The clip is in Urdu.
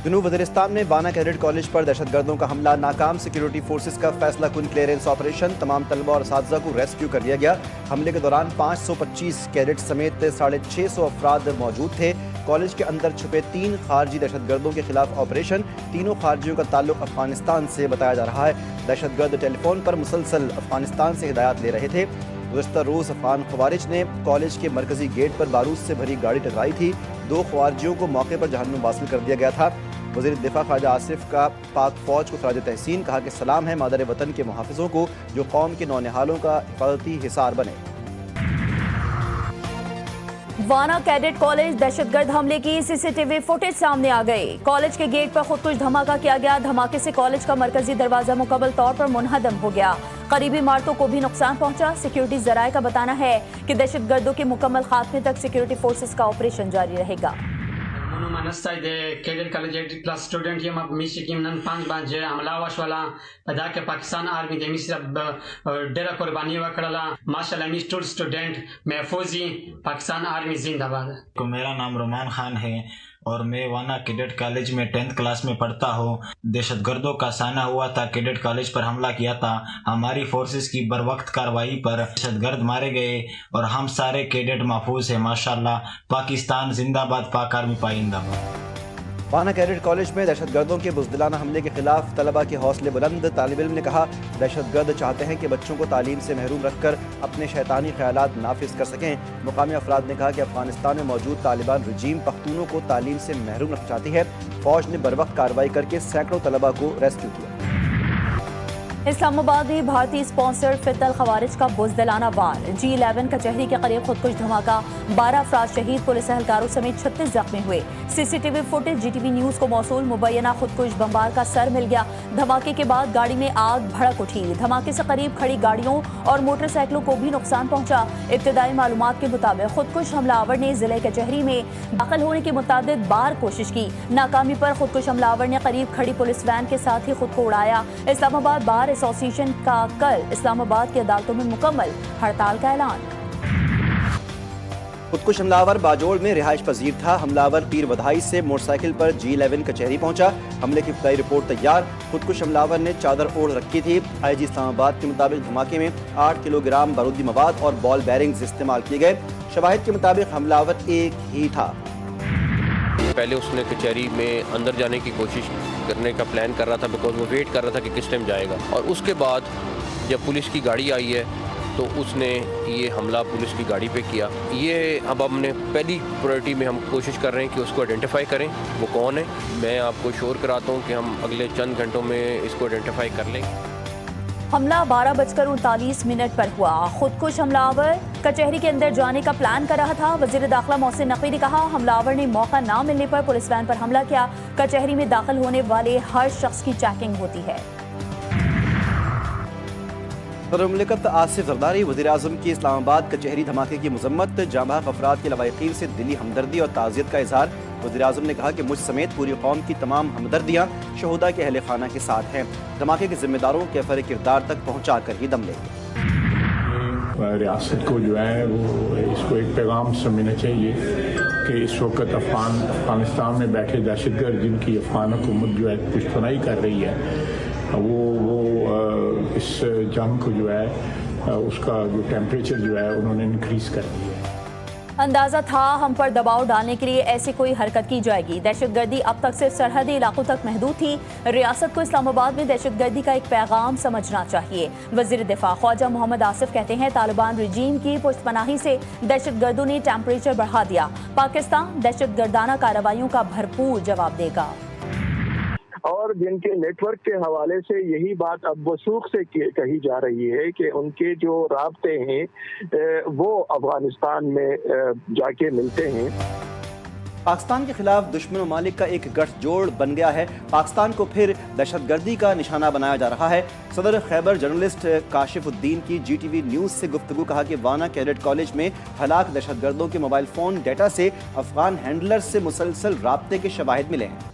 جنوب وزیرستان میں وانا کیڈٹ کالج پر دہشت گردوں کا حملہ ناکام، سیکیورٹی فورسز کا فیصلہ کن کلیئرنس آپریشن، تمام طلبہ اور اساتذہ کو ریسکیو کر لیا گیا۔ حملے کے دوران 525 کیڈٹ سمیت 650 افراد موجود تھے۔ کالج کے اندر چھپے 3 خارجی دہشت گردوں کے خلاف آپریشن، تینوں خارجیوں کا تعلق افغانستان سے بتایا جا رہا ہے۔ دہشت گرد ٹیلی فون پر مسلسل افغانستان سے ہدایات لے رہے تھے۔ گزشتہ روز افغان خوارج نے کالج کے مرکزی گیٹ پر بارود سے بھری گاڑی ٹکرائی تھی۔ 2 خوارجیوں کو موقع پر جہنم واصل کر دیا گیا تھا۔ وزیر دفاع خواجہ آصف کا پاک فوج کو خراج تحسین، کہا کہ سلام ہے مادر وطن کے محافظوں کو جو قوم کے نونہالوں کا حفاظتی حصار بنے۔ وانا کیڈٹ کالج دہشت گرد حملے کی سی سی ٹی وی فوٹیج سامنے آ گئی۔ کالج کے گیٹ پر خودکش دھماکہ کیا گیا۔ دھماکے سے کالج کا مرکزی دروازہ مکمل طور پر منہدم ہو گیا۔ قریبی عمارتوں کو بھی نقصان پہنچا۔ سیکیورٹی ذرائع کا بتانا ہے کہ دہشت گردوں کے مکمل خاتمے تک سیکیورٹی فورسز کا آپریشن جاری رہے گا۔ کیڈٹ کالج 8 کلاس اسٹوڈنٹ یم اب میشی کیم نن 5 بانجه عمله وشوله پدا کې پاکستان آرمی د میشي ډیره قرباني وکړه ماشاءالله میش ټول اسټوډنټ محفوظي پاکستان آرمی زندہ باد۔ میرا نام رومان خان ہے اور میں وانا کیڈٹ کالج میں 10th کلاس میں پڑھتا ہوں۔ دہشت گردوں کا سامنا ہوا تھا، کیڈٹ کالج پر حملہ کیا تھا۔ ہماری فورسز کی بروقت کارروائی پر دہشت گرد مارے گئے اور ہم سارے کیڈٹ محفوظ ہیں ماشاءاللہ۔ پاکستان زندہ باد، پاک آرمی پائندہ باد۔ وانا کیڈٹ کالج میں دہشت گردوں کے بزدلانہ حملے کے خلاف طلبہ کے حوصلے بلند۔ طالب علم نے کہا دہشت گرد چاہتے ہیں کہ بچوں کو تعلیم سے محروم رکھ کر اپنے شیطانی خیالات نافذ کر سکیں۔ مقامی افراد نے کہا کہ افغانستان میں موجود طالبان رجیم پختونوں کو تعلیم سے محروم رکھنا چاہتی ہے۔ فوج نے بروقت کارروائی کر کے سینکڑوں طلبہ کو ریسکیو کیا۔ اسلام آباد میں بھارتی اسپانسر فتح خوارج کا بزدلانہ وار، G11 کچہری کے قریب خودکش دھماکہ، 12 افراد شہید، پولیس اہلکاروں سمیت 36 زخمی ہوئے۔ C C T V footage G T V news کو موصول۔ مبینہ خودکش بمبار کا سر مل گیا۔ دھماکے کے بعد گاڑی میں آگ بھڑک اٹھی۔ دھماکے سے قریب کھڑی گاڑیوں اور موٹر سائیکلوں کو بھی نقصان پہنچا۔ ابتدائی معلومات کے مطابق خودکش حملہ آور نے ضلع کچہری میں داخل ہونے کی متعدد بار کوشش کی۔ ناکامی پر خودکش حملہ آور نے قریب کھڑی پولیس وین کے ساتھ ہی خود کو اڑایا۔ اسلام آباد بار ایسوسی ایشن کا کل اسلام آباد کی عدالتوں میں مکمل ہڑتال کا اعلان۔ خودکش حملہ آور باجوڑ میں رہائش پذیر تھا۔ حملہ آور پیر ودھائی سے موٹر سائیکل پر G11 کچہری پہنچا۔ حملے کی ابتدائی رپورٹ تیار۔ خودکش حملہ آور نے چادر اوڑھ رکھی تھی۔ آئی جی اسلام آباد کے مطابق دھماکے میں 8 کلو گرام بارودی مواد اور بال بیرنگز استعمال کیے گئے۔ شواہد کے مطابق حملہ آور ایک ہی تھا۔ پہلے اس نے کچہری میں اندر جانے کی کوشش کرنے کا پلان کر رہا تھا، بیکاز وہ ویٹ کر رہا تھا کہ کس ٹائم جائے گا، اور اس کے بعد جب پولیس کی گاڑی آئی ہے تو اس نے یہ حملہ پولیس کی گاڑی پہ کیا۔ یہ اب ہم نے پہلی پرائرٹی میں ہم کوشش کر رہے ہیں کہ اس کو آئیڈینٹیفائی کریں وہ کون ہے۔ میں آپ کو شور کراتا ہوں کہ ہم اگلے چند گھنٹوں میں اس کو آئیڈینٹیفائی کر لیں گے۔ حملہ 12:39 پر ہوا۔ خودکش حملہ آور کچہری کے اندر جانے کا پلان کر رہا تھا۔ وزیر داخلہ محسن نقوی نے کہا حملہ آور نے موقع نہ ملنے پر پولیس وین پر حملہ کیا۔ کچہری میں داخل ہونے والے ہر شخص کی چیکنگ ہوتی ہے۔ صدر مملکت آصف زرداری وزیر اعظم کی اسلام آباد کچہری دھماکے کی مذمت، جاں بحق افراد کے لواحقین سے دلی ہمدردی اور تعزیت کا اظہار۔ وزیر اعظم نے کہا کہ مجھ سمیت پوری قوم کی تمام ہمدردیاں شہداء کے اہل خانہ کے ساتھ ہیں۔ دھماکے کے ذمہ داروں کے کیفر کردار تک پہنچا کر ہی دم لیں گے۔ ریاست کو جو ہے وہ اس کو ایک پیغام سمجھنا چاہیے کہ اس وقت افغانستان میں بیٹھے دہشت گرد جن کی افغان حکومت جو ہے پشتنائی کر رہی ہے، وہ اس جنگ کو جو ہے اس کا جو ٹیمپریچر جو ہے انہوں نے انکریز کر دیا ہے۔ اندازہ تھا ہم پر دباؤ ڈالنے کے لیے ایسی کوئی حرکت کی جائے گی۔ دہشت گردی اب تک صرف سرحدی علاقوں تک محدود تھی۔ ریاست کو اسلام آباد میں دہشت گردی کا ایک پیغام سمجھنا چاہیے۔ وزیر دفاع خواجہ محمد آصف کہتے ہیں طالبان رجیم کی پشت پناہی سے دہشت گردوں نے ٹیمپریچر بڑھا دیا۔ پاکستان دہشت گردانہ کارروائیوں کا بھرپور جواب دے گا۔ اور جن کے نیٹ ورک کے حوالے سے یہی بات اب وثوق سے کہی جا رہی ہے کہ ان کے جو رابطے ہیں وہ افغانستان میں جا کے ملتے ہیں۔ پاکستان کے خلاف دشمن ممالک کا ایک گٹھ جوڑ بن گیا ہے۔ پاکستان کو پھر دہشت گردی کا نشانہ بنایا جا رہا ہے۔ صدر خیبر جرنلسٹ کاشف الدین کی جی ٹی وی نیوز سے گفتگو، کہا کہ وانا کیڈٹ کالج میں ہلاک دہشت گردوں کے موبائل فون ڈیٹا سے افغان ہینڈلر سے مسلسل رابطے کے شواہد ملے ہیں۔